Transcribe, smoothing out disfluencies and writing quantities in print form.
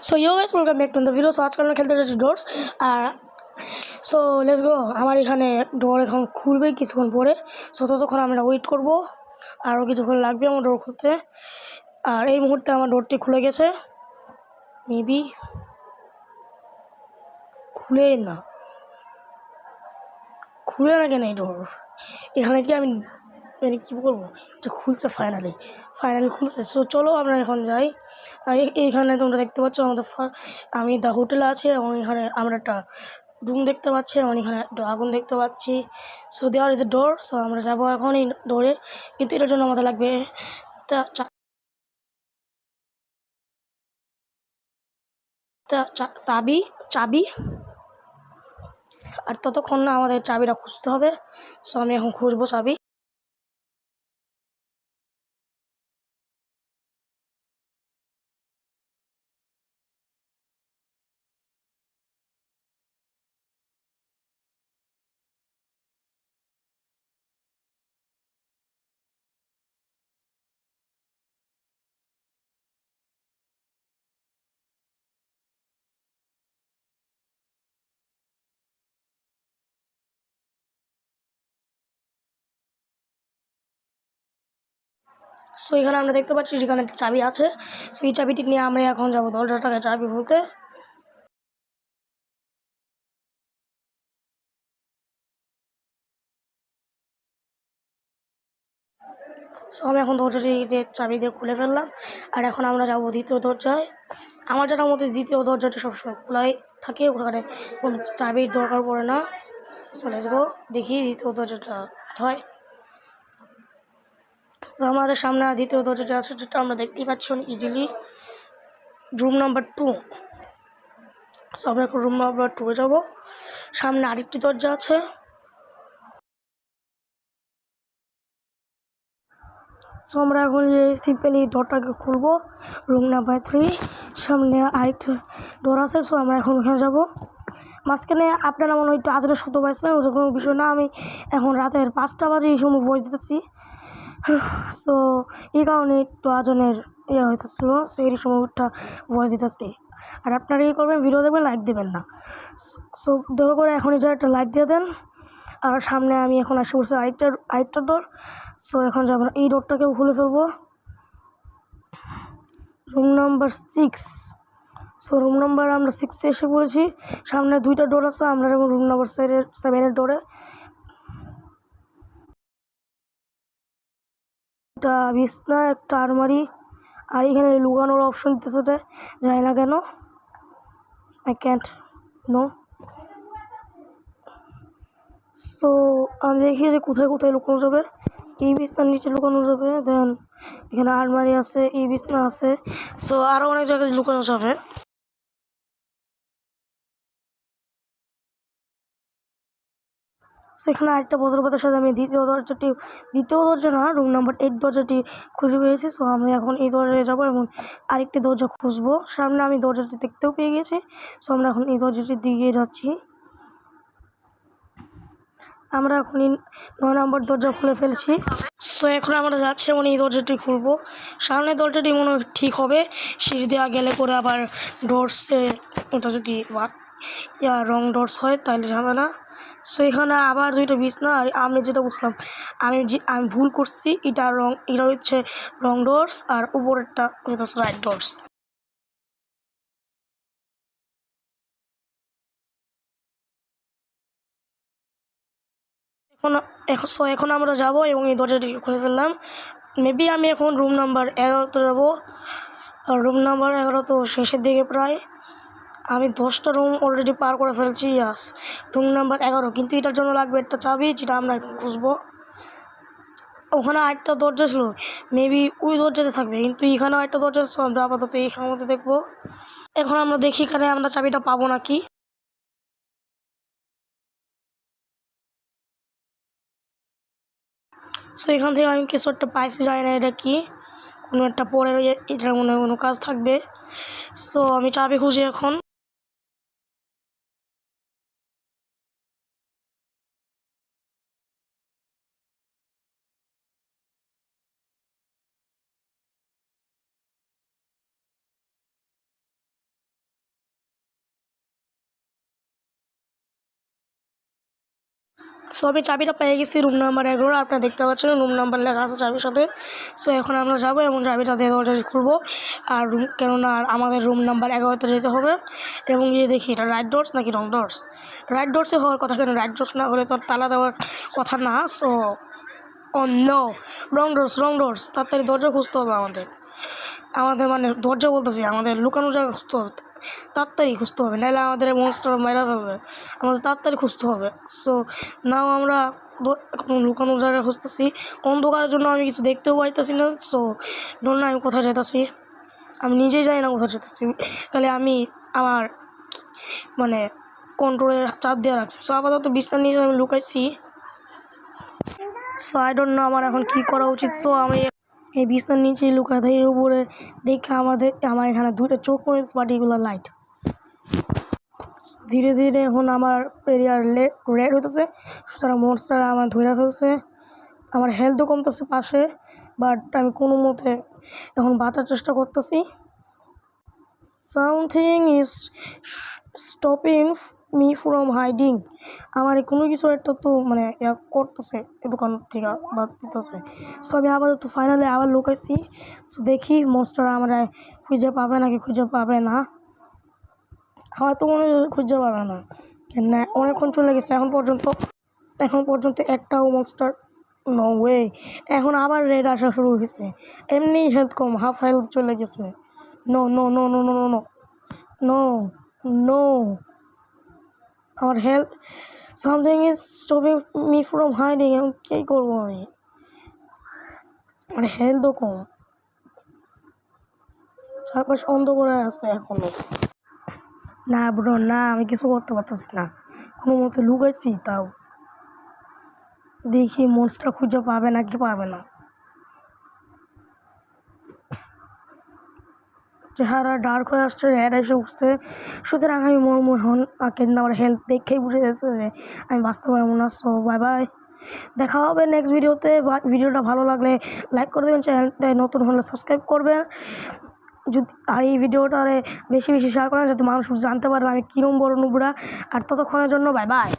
So you guys welcome back to the video. So আজকে আমরা খেলতে যাচ্ছি ডোরস। আর সো লেটস গো। আমার এখানে ডোর এখন খুলবে কিছুক্ষণ পরে। সো ততক্ষণ আমরা ওয়েট করবো। আরও কিছুক্ষণ লাগবে আমার ডোর খুলতে। আর এই মুহূর্তে আমার ডোরটি খুলে গেছে। মেবি খুলে না কেন এই ডোর? এখানে কি আমি মানে কী বলবো, এটা খুলছে ফাইনালি খুলছে। সো চলো আমরা এখন যাই। আর এইখানে তোমরা দেখতে পাচ্ছ আমাদের আমি দ্য হোটেলে আছে এবং এখানে আমরা একটা রুম দেখতে পাচ্ছি এবং এখানে একটা আগুন দেখতে পাচ্ছি। সো দেওয়ার ইজ এ ডোর। সো আমরা যাবো এখন এই ডোরে, কিন্তু এটার জন্য আমাদের লাগবে চাবি। আর ততক্ষণ না আমাদের চাবিটা খুঁজতে হবে। সো আমি এখন খুঁজবো চাবি। সো এখানে আমরা দেখতে পাচ্ছি যেখানে একটা চাবি আছে। সো এই চাবিটি নিয়ে আমরা এখন যাবো দরজাটাকে চাবি খুলতে। সো আমি এখন দরজাটি চাবি দিয়ে খুলে ফেললাম। আর এখন আমরা যাবো দ্বিতীয় দরজায়। আমার জানার মধ্যে দ্বিতীয় দরজাটি সবসময় খোলাই থাকে, ওখানে কোনো চাবির দরকার পড়ে না। সো লেটস গো, দেখি দ্বিতীয় দরজাটা কোথায়। তো আমাদের সামনে দ্বিতীয় দরজাটা আছে, যেটা আমরা দেখতেই পাচ্ছি অনেক ইজিলি, রুম নাম্বার 2। সো আমরা এখন রুম নাম্বার 2-এ যাবো। সামনে আরেকটি দরজা আছে। সো আমরা এখন সিম্পলি ডোরটাকে খুলবো। রুম নাম্বার 3 সামনে আরেকটা ডোর আছে। সো আমরা এখন ওখানে যাবো। মাঝখানে আপনারা মনে হয় একটু আজরের শব্দ পাইছিলেন, ওটা কোনো বিষয় না। আমি এখন রাতের 5টা বাজে এই সময় ভয়েস দিতেছি। সো এই কারণে একটু আজনের হইতেছিল, সেই সময়টা ভয়েস দিতেছি। আর আপনারা এই করবেন, ভিডিও দেখবেন, লাইক দেবেন না। সো দয়া করে এখন এই একটা লাইক দিয়ে দেন। আর সামনে আমি এখন আসে পড়ছি আরেকটা ডোর। সো এখন যাবো, এই ডোরটাকেও খুলে ফেলবো। Room number 6। So room number আমরা 6-এ এসে পড়েছি। সামনে 2টা ডোর আছে। আমরা এখন রুম নাম্বার 7-এর ডোরে। একটা বিছনা, একটা আলমারি, আর এখানে লুকানোর অপশন দিতেছে, জানি না কেন। I can't no. সো আমি দেখি যে কোথায় কোথায় লুকানো যাবে। এই বিছনার নিচে লুকানো যাবে, দেন এখানে আলমারি আছে, এই বিছনা আছে। সো আরও অনেক জায়গায় লুকানো যাবে। সো এখানে আরেকটা বজ্রপাতের সাথে আমি দ্বিতীয় দরজা না, রুম নাম্বার 8 দরজাটি খুঁজে পেয়েছি। সো আমি এখন এই দরজায় যাবো এবং আরেকটি দরজা খুঁজবো। সামনে আমি দরজাটি দেখতেও পেয়ে গেছি। সো আমরা এখন এই দরজাটির দিকে যাচ্ছি। আমরা এখন 9 নম্বর দরজা খুলে ফেলছি। সো এখন আমরা যাচ্ছি এবং এই দরজাটি খুলবো। সামনের দরজাটি মনে হয় ঠিক হবে, সিঁড়ি দেওয়া গেলে পরে আবার ডোরসে ওটা যদি রং ডোরস হয় তাহলে ঝামেলা। সো এখানে আবার 2টা বিছনা। আর আমি যেটা বুঝলাম, আমি ভুল করছি। এটা হচ্ছে রং ডোরস, আর উপরেরটা হচ্ছে রাইট ডোরস। এখন আমরা যাব এবং এই দরজাটি খুলে ফেললাম। মেবি আমি এখন রুম নাম্বার 11-তে যাবো। আর রুম নাম্বার 11 তো শেষের দিকে প্রায়। আমি 10টা রুম অলরেডি পার করে ফেলছি। ইয়াস, রুম নাম্বার 11, কিন্তু এটার জন্য লাগবে একটা চাবি, যেটা আমরা এখন খুঁজবো। ওখানে আরেকটা দরজা ছিল, মেবি ওই দরজাতে থাকবে, কিন্তু এখানেও একটা দরজা ছিল। আমরা আপাতত এইখানের মধ্যে দেখবো। এখন আমরা দেখি এখানে আমরা চাবিটা পাবো নাকি। সো এখান থেকে আমি কিছু একটা পাইছি, জানি না এটা কি, কোনো একটা পরে এটার মনে হয় কোনো কাজ থাকবে। সো আমি চাবি খুঁজি এখন। সো আমি চাবিটা পেয়ে গেছি রুম নাম্বার 11। আপনারা দেখতে পাচ্ছেন রুম নাম্বার লেখা আছে চাবির সাথে। সো এখন আমরা যাবো এবং চাবিটা দিয়ে দরজা খুলবো। আর কেননা আমাদের রুম নাম্বার 11তে যেতে হবে। এবং গিয়ে দেখি এটা রাইট ডোরস নাকি রং ডোরস। রাইট ডোরসে হওয়ার কথা, কেন রাইট ডোরস না হলে তো তালা দেওয়ার কথা না। সো নো, রং ডোরস। তাড়াতাড়ি দরজা খুঁজতে হবে আমাদের মানে দরজা বলতেছি, আমাদের লুকানো জায়গা খুঁজতে হবে, তাড়াতাড়ি খুঁজতে হবে, নাহলে আমাদের মনস্টার মেরা ফেলবে। আমাদের তাড়াতাড়ি খুঁজতে হবে। সো নাও আমরা লুকানো জায়গা খুঁজতেছি। অন্ধকারের জন্য আমি কিছু দেখতেও পাইতেছি না। সো ধরুন আমি কোথায় যেতেছি, আমি নিজেই জানি না কোথায় যেতেছি। তাহলে আমি আমার মানে কন্ট্রোলের চাপ দিয়ে রাখছি। সো আপাতত বিছানার নিচে আমি লুকাইছি। সো আই ডোন্ট নো আমার এখন কী করা উচিত। সো আমি এই বিছানার নিচে লুকায় থাকি, উপরে দেখে আমার এখানে দুইটা চোখ পড়েছে, পার্টিকুলার লাইট। ধীরে ধীরে এখন আমার এরিয়ার রেড হইতেছে, সুতরাং মনস্টার আমার ধরে ফেলছে। আমার হেলথও কমতেছে পাশে, বাট আমি কোনো মতে এখন বাঁচার চেষ্টা করতেছি। Something is stopping me from hiding. আমার কোনো কিছু একটা তো মানে করতেছে, দোকান থেকে বাদ দিতেছে। সো আমি আপাতত ফাইনালি আবার লুকাইছি। সো দেখি মনস্টার আমরা খুঁজে পাবে নাকি খুঁজে পাবে না। আমার তো মনে হয় খুঁজে পাবে না, কেন অনেকক্ষণ চলে গেছে এখন পর্যন্ত একটাও মনস্টার। নো ওয়ে, এখন আবার রেড আসা শুরু হয়েছে। এমনি হেলথ কম, হাফ হেলথ চলে গেছে। No no no no no no no no no আমার health, something is stopping me from hiding. এখন কী করবো আমি, আমার হেলথও কম, চারপাশ অন্ধকারে আছে এখনও। না ব্রো না, আমি কিছু করতে পারতেছি না, কোনো মতে লুকাইছি। তাও দেখি মনস্টার খুঁজে পাবে নাকি পাবে না। চেহারা ডার্ক হয়ে আসছে, রেড এসে উঠছে। সুতরাং আমি মনমোহন আমার হেলথ দেখেই বুঝে গেছে যে আমি বাঁচতে পারবো না। সো বাই বাই, দেখা হবে নেক্সট ভিডিওতে। ভিডিওটা ভালো লাগলে লাইক করে দেবেন, চ্যানেলটায় নতুন হলে সাবস্ক্রাইব করবেন। আর এই ভিডিওটারে বেশি বেশি শেয়ার করেন, যাতে মানুষ জানতে পারে আমি কিরম বড় নুবরা। আর ততক্ষণের জন্য বাই বাই।